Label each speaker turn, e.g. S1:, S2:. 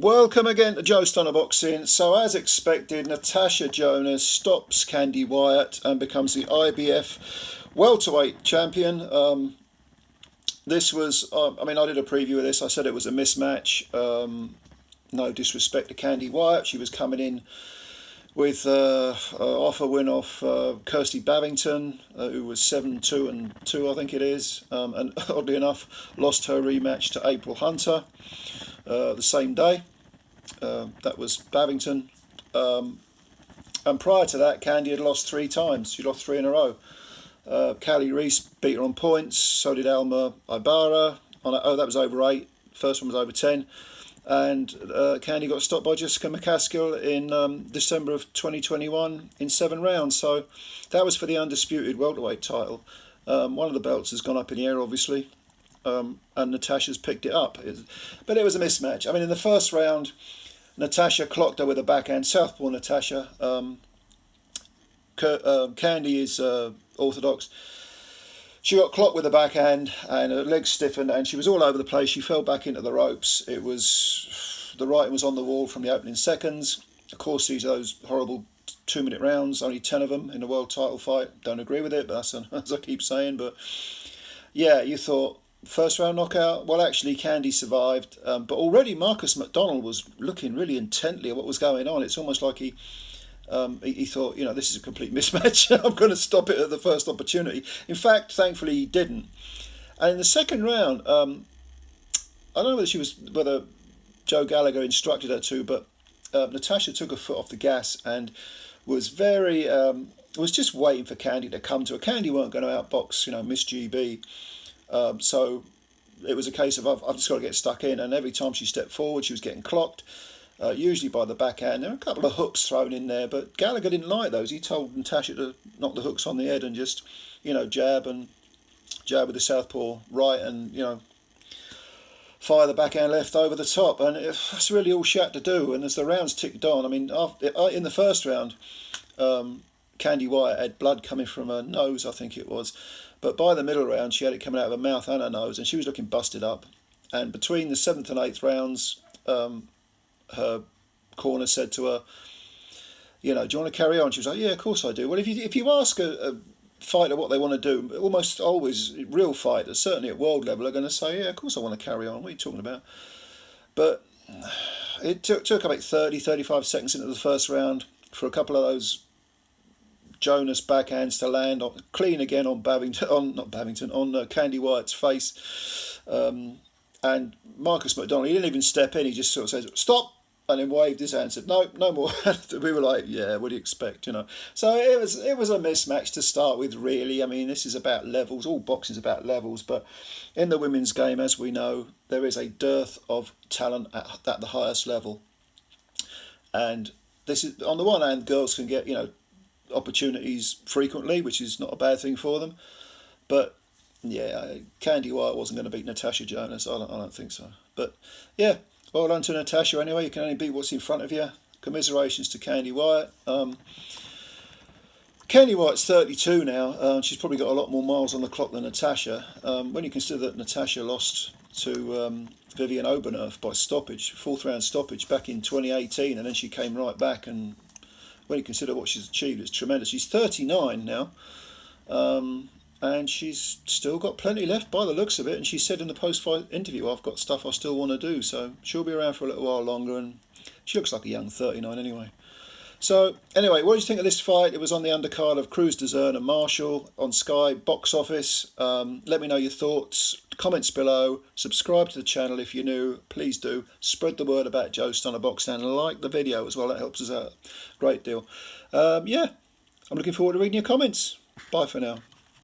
S1: Welcome again to Joe Stunner Boxing. So as expected, Natasha Jonas stops Kandi Wyatt and becomes the IBF welterweight champion. This was, I did a preview of this. I said it was a mismatch. No disrespect to Kandi Wyatt. She was coming in with off a win off Kirsty Babington, who was 7-2-2, I think it is. And oddly enough, lost her rematch to April Hunter the same day. That was Babington. And prior to that, Kandi had lost 3 times. She lost 3 in a row. Callie Reese beat her on points. So did Alma Ibarra. That was over 8. First one was over 10. And Kandi got stopped by Jessica McCaskill in December of 2021 in 7 rounds. So that was for the undisputed welterweight title. One of the belts has gone up in the air, obviously, and Natasha's picked it up. But it was a mismatch. In the first round, Natasha clocked her with a backhand, southpaw Natasha. Kandi is orthodox. She got clocked with a backhand and her legs stiffened and she was all over the place. She fell back into the ropes. The writing was on the wall from the opening seconds. Of course, these are those horrible 2-minute rounds, only 10 of them in a world title fight. Don't agree with it, but that's as I keep saying. But yeah, you thought first round knockout. Well, actually, Kandi survived. But already Marcus McDonald was looking really intently at what was going on. It's almost like he thought, this is a complete mismatch. I'm going to stop it at the first opportunity. In fact, thankfully, he didn't. And in the second round, I don't know whether Joe Gallagher instructed her to, but Natasha took her foot off the gas and was was just waiting for Kandi to come to her. Kandi weren't going to outbox, Miss GB. So it was a case of I've just got to get stuck in. And every time she stepped forward, she was getting clocked. Usually by the backhand. There were a couple of hooks thrown in there, but Gallagher didn't like those. He told Natasha to knock the hooks on the head and just, jab with the southpaw right and, fire the backhand left over the top. And that's really all she had to do. And as the rounds ticked on, in the first round, Kandi Wyatt had blood coming from her nose, I think it was. But by the middle round, she had it coming out of her mouth and her nose, and she was looking busted up. And between the 7th and 8th rounds, her corner said to her, do you want to carry on? She was like, yeah, of course I do. Well, if you ask a fighter what they want to do, almost always real fighters, certainly at world level, are going to say, yeah, of course I want to carry on. What are you talking about? But it took about 30, 35 seconds into the first round for a couple of those Jonas backhands to land clean again on Kandi Wyatt's face. And Marcus McDonald, he didn't even step in. He just sort of said, stop, and then waved his hand and said, no more. We were like, yeah, what do you expect, So it was a mismatch to start with, really. This is about levels. All boxing is about levels. But in the women's game, as we know, there is a dearth of talent at the highest level. And this is, on the one hand, girls can get, opportunities frequently, which is not a bad thing for them. But yeah, Kandi Wyatt wasn't going to beat Natasha Jonas. I don't think so. But yeah, well done to Natasha anyway. You can only beat what's in front of you. Commiserations to Kandi Wyatt. Kandi Wyatt's 32 now. She's probably got a lot more miles on the clock than Natasha. When you consider that Natasha lost to Vivian Obernerf by stoppage, 4th round stoppage back in 2018, and then she came right back. And when you consider what she's achieved, it's tremendous. She's 39 now. And she's still got plenty left by the looks of it. And she said in the post-fight interview, I've got stuff I still want to do. So she'll be around for a little while longer. And she looks like a young 39 anyway. So anyway, what do you think of this fight? It was on the undercard of Cruz Dezern and Marshall on Sky Box Office. Let me know your thoughts. Comments below. Subscribe to the channel if you're new. Please do. Spread the word about Joe Stunner Boxing and like the video as well. That helps us out a great deal. Yeah, I'm looking forward to reading your comments. Bye for now.